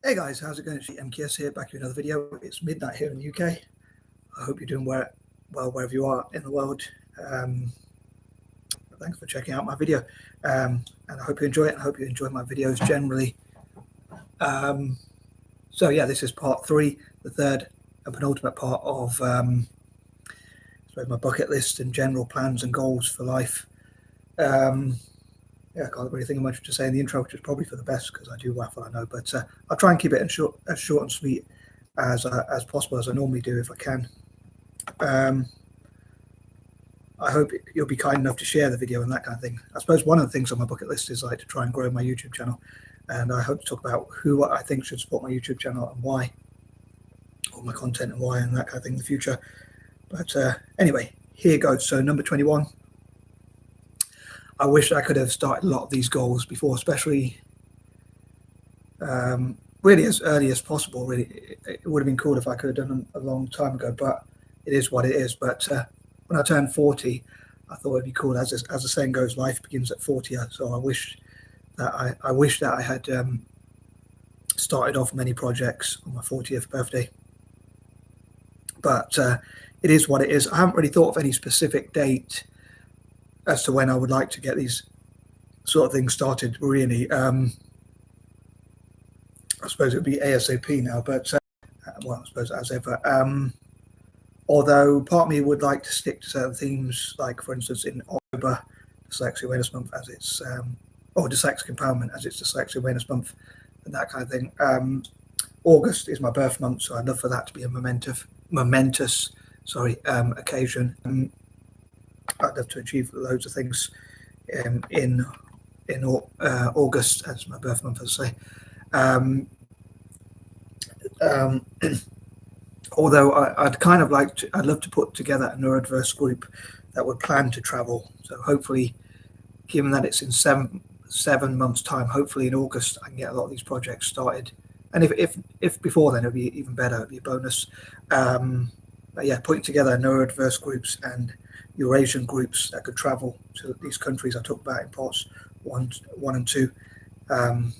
Hey guys, how's it going? It's M.K.S here, back with another video. It's midnight here in the UK. I hope you're doing well wherever you are in the world. Thanks for checking out my video, and I hope you enjoy it. I hope you enjoy my videos generally. So yeah, this is part 3, the third and penultimate part of my bucket list and general plans and goals for life. Yeah, I can't really think of much to say in the intro, which is probably for the best because I do waffle, I know. But I'll try and keep it as short and sweet as possible, as I normally do if I can. I hope you'll be kind enough to share the video and that kind of thing. I suppose one of the things on my bucket list is like to try and grow my YouTube channel, and I hope to talk about who I think should support my YouTube channel and why, or my content and why, and that kind of thing in the future. But anyway, here goes. So number 21. I wish I could have started a lot of these goals before, especially really as early as possible. Really, it would have been cool if I could have done them a long time ago, but it is what it is. But when I turned 40, I thought it'd be cool. As the saying goes, life begins at 40. So I wish that I had started off many projects on my 40th birthday. But it is what it is. I haven't really thought of any specific date as to when I would like to get these sort of things started, really. I suppose it would be ASAP now, but well, I suppose as ever. Although part of me would like to stick to certain themes, like for instance in October, Dyslexia Awareness Month, as it's or Dyslexic Empowerment, as it's Dyslexia Awareness Month, and that kind of thing. August is my birth month, so I'd love for that to be a momentous occasion. I'd love to achieve loads of things in August, as my birth month, as I say. Although I'd kind of I'd love to put together a neurodiverse group that would plan to travel. So hopefully, given that it's in seven months' time, hopefully in August I can get a lot of these projects started. And if before then, it'd be even better. It'd be a bonus. But yeah, putting together neurodiverse groups and Eurasian groups that could travel to these countries I talked about in parts 1 and 2, that kind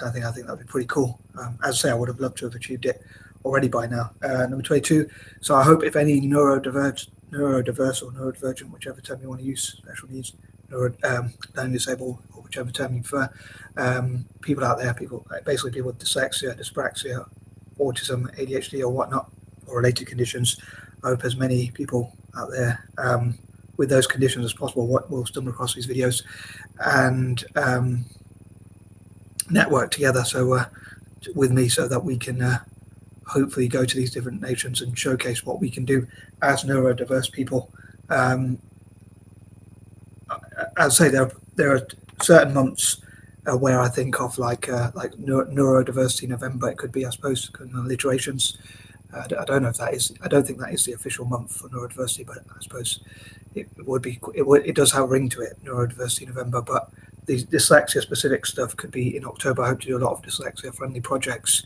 of thing. I think that would be pretty cool. As I say, I would have loved to have achieved it already by now. Number 22. So I hope if any neurodiverse or neurodivergent, whichever term you want to use, special needs, learning disabled, or whichever term you prefer, people out there, basically people with dyslexia, dyspraxia, autism, ADHD, or whatnot, or related conditions. I hope as many people out there with those conditions as possible will stumble across these videos and network together with me, so that we can hopefully go to these different nations and showcase what we can do as neurodiverse people. As I say, there are certain months where I think of like Neurodiversity November. It could be, I suppose, alliterations. I don't know if that is. I don't think that is the official month for neurodiversity, but I suppose it would be. It does have a ring to it, Neurodiversity November. But the dyslexia-specific stuff could be in October. I hope to do a lot of dyslexia-friendly projects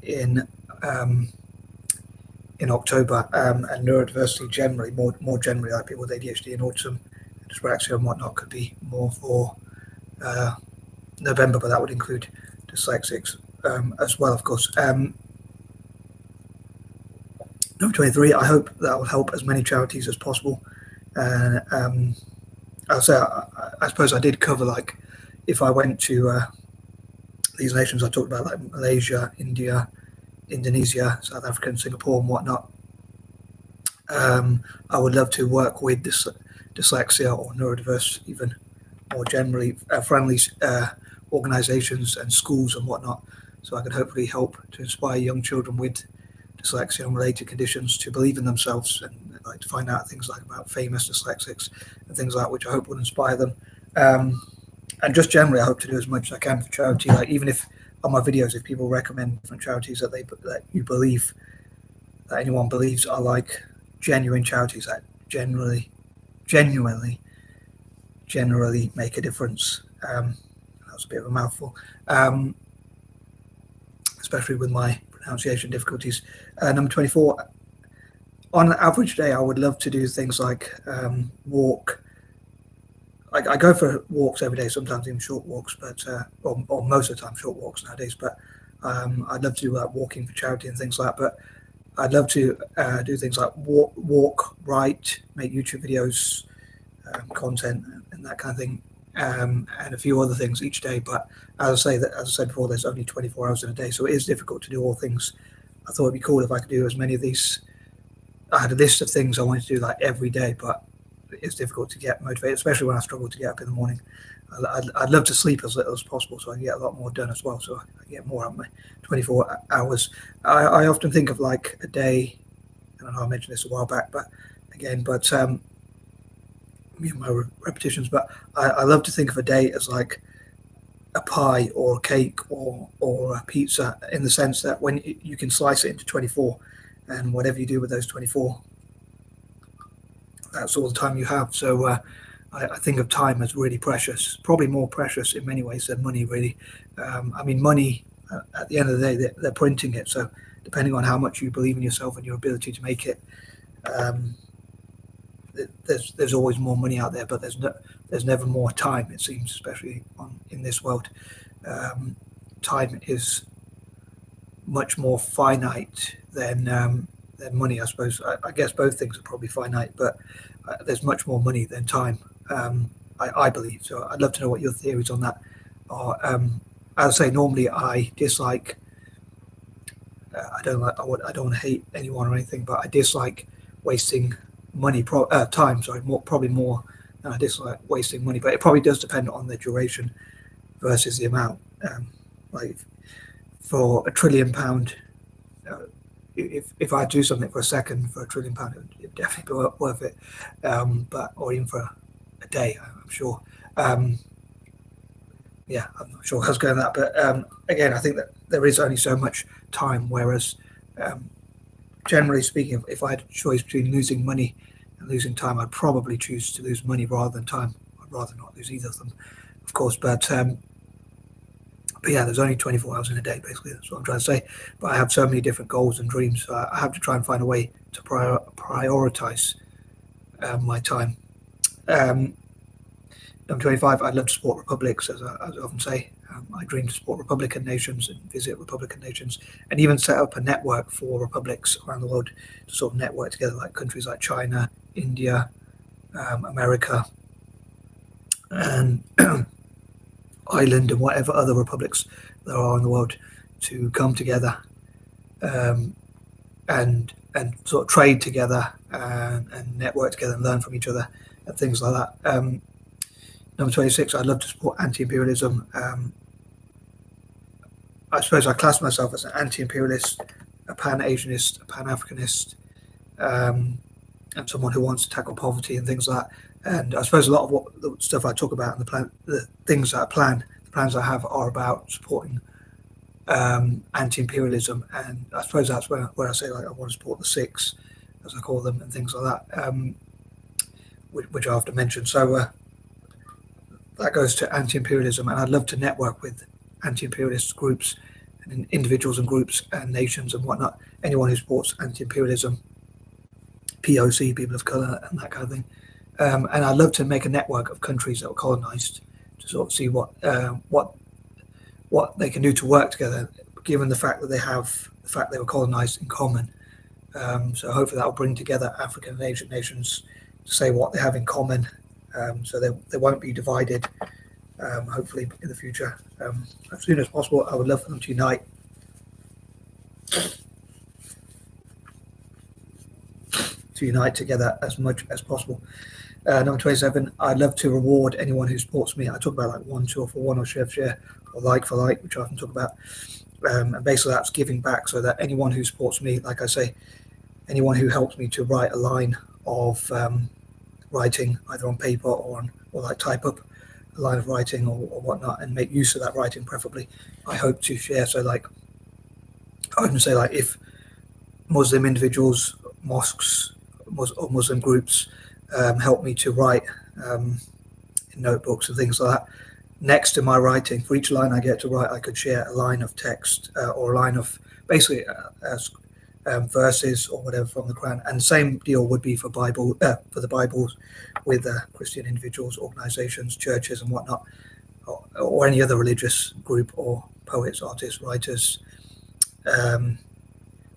in October, and neurodiversity generally, more generally, like people with ADHD and autism, dyspraxia and whatnot, could be more for November, but that would include dyslexics as well, of course. Number 23, I hope that will help as many charities as possible. I suppose I did cover, like, if I went to these nations I talked about, like Malaysia, India, Indonesia, South Africa, and Singapore and whatnot, I would love to work with dyslexia or neurodiverse, even more generally, friendly organizations and schools and whatnot, so I could hopefully help to inspire young children with dyslexia and related conditions to believe in themselves, and like to find out things like about famous dyslexics and things like that, which I hope would inspire them. And just generally, I hope to do as much as I can for charity. Like, even if on my videos, if people recommend different charities that anyone believes are like genuine charities that genuinely make a difference. That was a bit of a mouthful, especially with my pronunciation difficulties. Number 24. On an average day, I would love to do things like walk. I go for walks every day, sometimes even short walks, but or most of the time short walks nowadays. But I'd love to do like walking for charity and things like that, but I'd love to do things like walk, write, make YouTube videos, content, and that kind of thing, and a few other things each day. But as I said before, there's only 24 hours in a day, so it is difficult to do all things. I thought it'd be cool if I could do as many of these. I had a list of things I wanted to do like every day, but it's difficult to get motivated, especially when I struggle to get up in the morning. I'd love to sleep as little as possible so I can get a lot more done as well, so I get more out of my 24 hours. I often think of like a day, I don't know, I mentioned this a while back, but again, but my repetitions, but I love to think of a day as like a pie or a cake or a pizza, in the sense that when you can slice it into 24, and whatever you do with those 24, that's all the time you have. So I think of time as really precious, probably more precious in many ways than money, really. I mean, money, at the end of the day, they're printing it. So depending on how much you believe in yourself and your ability to make it, there's always more money out there, but there's never more time, it seems, especially in this world. Time is much more finite than money, I suppose. I guess both things are probably finite, but there's much more money than time, I believe. So I'd love to know what your theories on that are. As I say, normally I dislike. I don't want to hate anyone or anything, but I dislike wasting money, time. Sorry, probably more than I dislike wasting money. But it probably does depend on the duration versus the amount. Like for £1 trillion, if I do something for a second for £1 trillion, it'd definitely be worth it. But or even for a day, I'm sure. Yeah, I'm not sure how it's going that, but again, I think that there is only so much time. Whereas, generally speaking, if I had a choice between losing money and losing time, I'd probably choose to lose money rather than time. I'd rather not lose either of them, of course. But yeah, there's only 24 hours in a day, basically. That's what I'm trying to say. But I have so many different goals and dreams, so I have to try and find a way to prioritize my time. I'm 25. I'd love to support republics, as I often say. I dream to support Republican nations and visit Republican nations, and even set up a network for republics around the world to sort of network together, like countries like China, India, America, and Ireland, and whatever other republics there are in the world, to come together and sort of trade together and network together and learn from each other and things like that. Number 26, I'd love to support anti-imperialism. I suppose I class myself as an anti-imperialist, a pan-Asianist, a pan-Africanist, and someone who wants to tackle poverty and things like that. And I suppose a lot of what the stuff I talk about and the things that I plan, the plans I have, are about supporting anti-imperialism. And I suppose that's where I say, like, I want to support the six, as I call them, and things like that, which I often mention. So that goes to anti-imperialism, and I'd love to network with anti-imperialist groups and individuals and groups and nations and whatnot. Anyone who supports anti-imperialism, POC, people of color, and that kind of thing. And I'd love to make a network of countries that were colonized to sort of see what they can do to work together, given the fact that they were colonized in common. So hopefully that will bring together African and Asian nations to say what they have in common. So they won't be divided, hopefully in the future. As soon as possible, I would love for them to unite. Together as much as possible. Number 27, I'd love to reward anyone who supports me. I talk about like 1, 2 for 1, or share for share, or like for like, which I often talk about. And basically that's giving back, so that anyone who supports me, like I say, anyone who helps me to write a line of writing, either on paper or like type up a line of writing or whatnot, and make use of that writing preferably, I hope to share. So like I often say, like, if Muslim individuals, mosques, or Muslim groups help me to write in notebooks and things like that, next to my writing, for each line I get to write, I could share a line of text or a line of basically verses or whatever from the Quran. And the same deal would be for the Bibles with Christian individuals, organizations, churches and whatnot, or any other religious group or poets, artists, writers,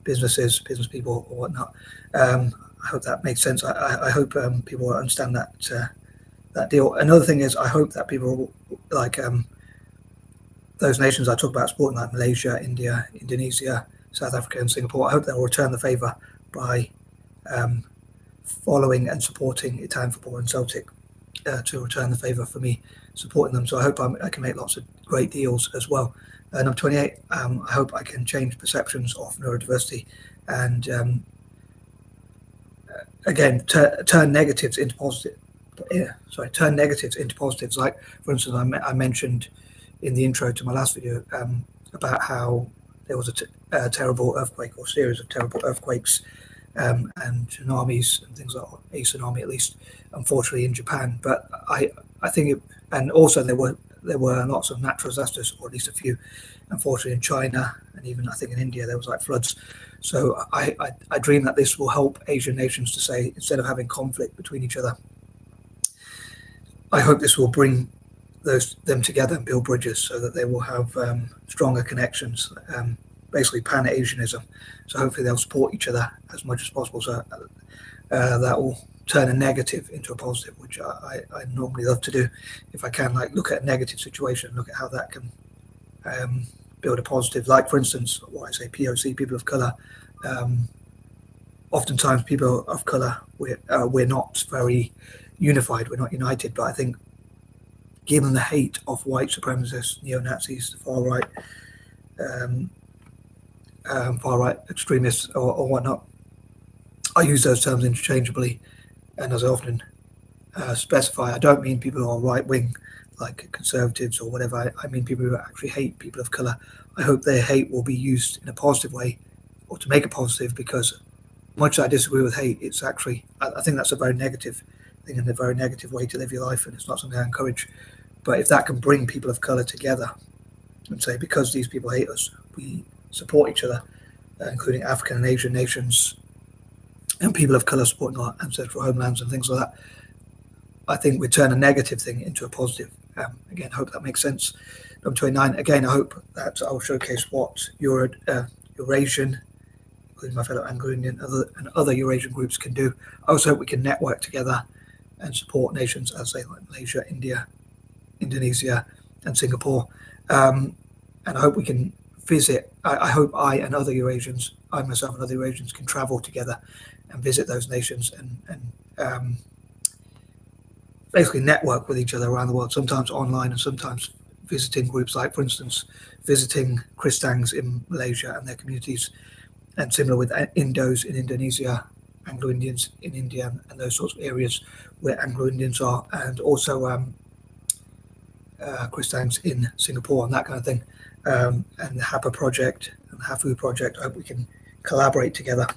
business people or whatnot. I hope that makes sense. I hope people will understand that deal. Another thing is I hope that people like those nations I talked about supporting, like Malaysia, India, Indonesia, South Africa, and Singapore. I hope they'll return the favour by um, following and supporting Italian football and Celtic to return the favour for me supporting them. So I hope I can make lots of great deals as well. Number 28, I hope I can change perceptions of neurodiversity and again turn negatives into positive. Turn negatives into positives. Like, for instance, I mentioned in the intro to my last video about how there was a terrible earthquake or series of terrible earthquakes and tsunamis and things like that, a tsunami at least, unfortunately in Japan. But I think and also there were lots of natural disasters, or at least a few, unfortunately in China, and even I think in India there was like floods. So I dream that this will help Asian nations to say, instead of having conflict between each other, I hope this will bring them together and build bridges so that they will have stronger connections, basically Pan-Asianism. So hopefully they'll support each other as much as possible. So that will turn a negative into a positive, which I normally love to do. If I can, like, look at a negative situation, look at how that can build a positive. Like, for instance, what I say, POC, people of colour. Oftentimes people of colour, we're not very unified, we're not united, but I think given the hate of white supremacists, neo-Nazis, far right extremists or whatnot, I use those terms interchangeably, and as I often specify, I don't mean people who are right-wing, like conservatives or whatever. I mean people who actually hate people of colour. I hope their hate will be used in a positive way, or to make it positive, because much as I disagree with hate, it's actually, I think that's a very negative thing and a very negative way to live your life, and it's not something I encourage. But if that can bring people of colour together and say, because these people hate us, we support each other, including African and Asian nations and people of colour supporting our ancestral homelands and things like that, I think we turn a negative thing into a positive. Again, I hope that makes sense. Number 29, again, I hope that I'll showcase what Eurasian, including my fellow Anglo-Indian and other Eurasian groups can do. I also hope we can network together and support nations, as say, like Malaysia, India, Indonesia, and Singapore. And I hope we can visit. I hope I myself and other Eurasians can travel together and visit those nations and basically network with each other around the world, sometimes online and sometimes visiting groups, like, for instance, visiting Kristangs in Malaysia and their communities, and similar with Indos in Indonesia, Anglo-Indians in India, and those sorts of areas where Anglo-Indians are, and also Kristangs in Singapore and that kind of thing, and the HAPA project and the HAFU project. I hope we can collaborate together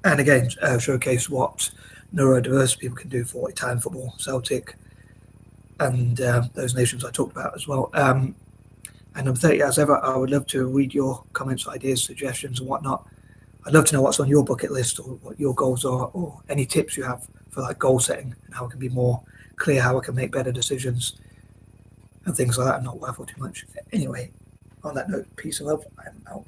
and again showcase what neurodiverse people can do for Italian football, Celtic, and those nations I talked about as well. And number 30, as ever, I would love to read your comments, ideas, suggestions, and whatnot. I'd love to know what's on your bucket list, or what your goals are, or any tips you have for like goal setting and how it can be more clear, how I can make better decisions and things like that, and not waffle too much. Anyway, on that note, peace and love. I'm out.